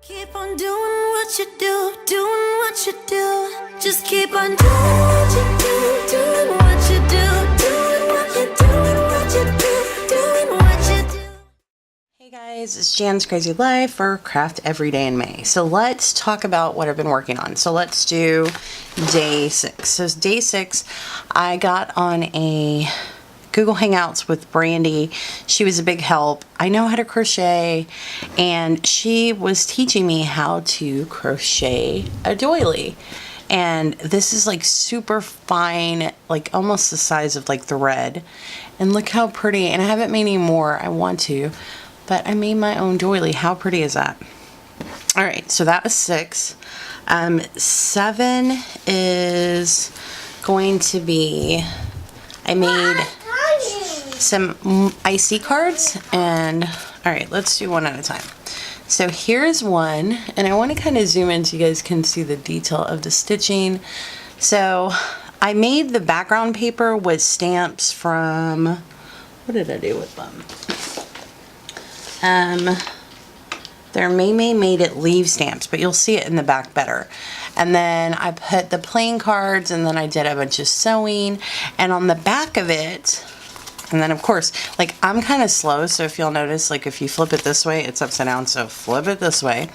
Keep on doing what you do, doing what you do. Just keep on doing what you do, doing what you do, doing what you do, what you do, doing what you do. Hey guys, it's JansCrazyLife for Craft Every Day in May. So let's talk about what I've been working on. So let's do day 6. So day 6, I got on a Google Hangouts with Brandy. She was a big help. I know how to crochet, and she was teaching me how to crochet a doily. And this is like super fine, like almost the size of like thread. And look how pretty. And I haven't made any more. I want to, but I made my own doily. How pretty is that? All right, so that was 6. 7 is going to be, I made some icy cards, and all right, let's do one at a time. So here's one, and I want to kind of zoom in so you guys can see the detail of the stitching. So I made the background paper with stamps from, what did I do with them? Their May made it leaf stamps, but you'll see it in the back better. And then I put the plain cards, and then I did a bunch of sewing, and on the back of it, and then of course, like I'm kind of slow, so if you'll notice, like if you flip it this way, it's upside down, so flip it this way.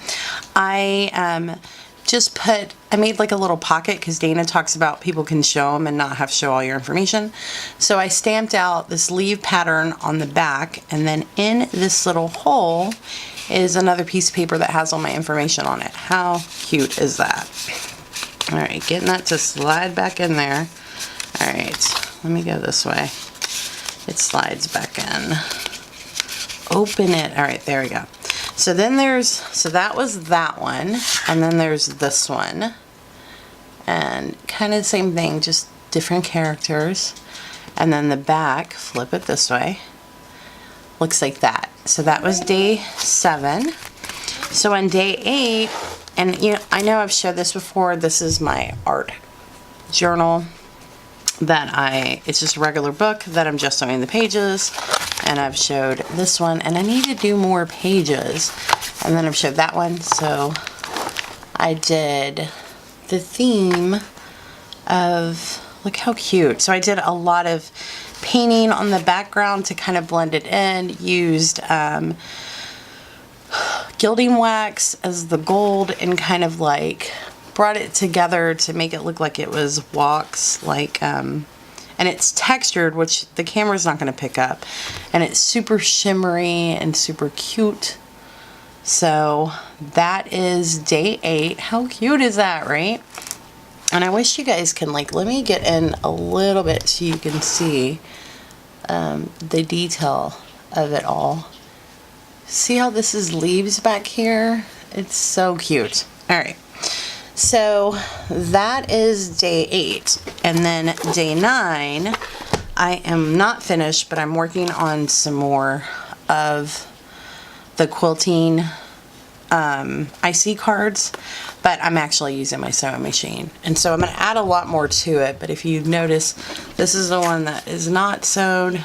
I just put, I made like a little pocket because Dana talks about people can show them and not have to show all your information. So I stamped out this leaf pattern on the back, and then in this little hole is another piece of paper that has all my information on it. How cute is that? All right, getting that to slide back in there. All right, let me go this way. It slides back in. Open it. All right, there we go. So then there's, so that was that one, and then there's this one, and kind of the same thing, just different characters. And then the back, flip it this way, looks like that. So that was day 7. So on day 8, and you know, I know I've showed this before, this is my art journal that it's just a regular book that I'm just sewing the pages, and I've showed this one, and I need to do more pages, and then I've showed that one. So I did the theme of, look how cute. So I did a lot of painting on the background to kind of blend it in, used gilding wax as the gold, and kind of like brought it together to make it look like it was wax, like and it's textured, which the camera's not going to pick up, and it's super shimmery and super cute. So that is day 8. How cute is that, right? And I wish you guys can, like, let me get in a little bit so you can see the detail of it all. See how this is leaves back here? It's so cute. All right. So that is day 8, and then day 9, I am not finished, but I'm working on some more of the quilting IC cards, but I'm actually using my sewing machine, and so I'm going to add a lot more to it. But if you notice, this is the one that is not sewed,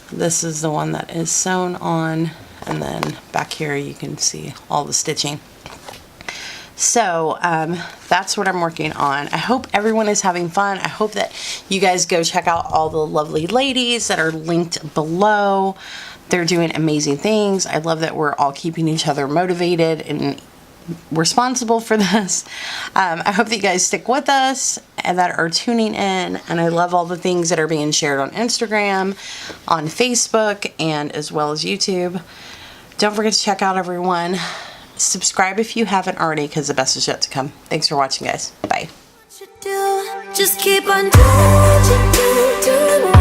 this is the one that is sewn on, and then back here you can see all the stitching. So that's what I'm working on. I hope everyone is having fun. I hope that you guys go check out all the lovely ladies that are linked below. They're doing amazing things. I love that we're all keeping each other motivated and responsible for this. I hope that you guys stick with us and that are tuning in. And I love all the things that are being shared on Instagram, on Facebook, and as well as YouTube. Don't forget to check out everyone. Subscribe if you haven't already, because the best is yet to come. Thanks for watching, guys. Bye. Just keep on doing what you do, doing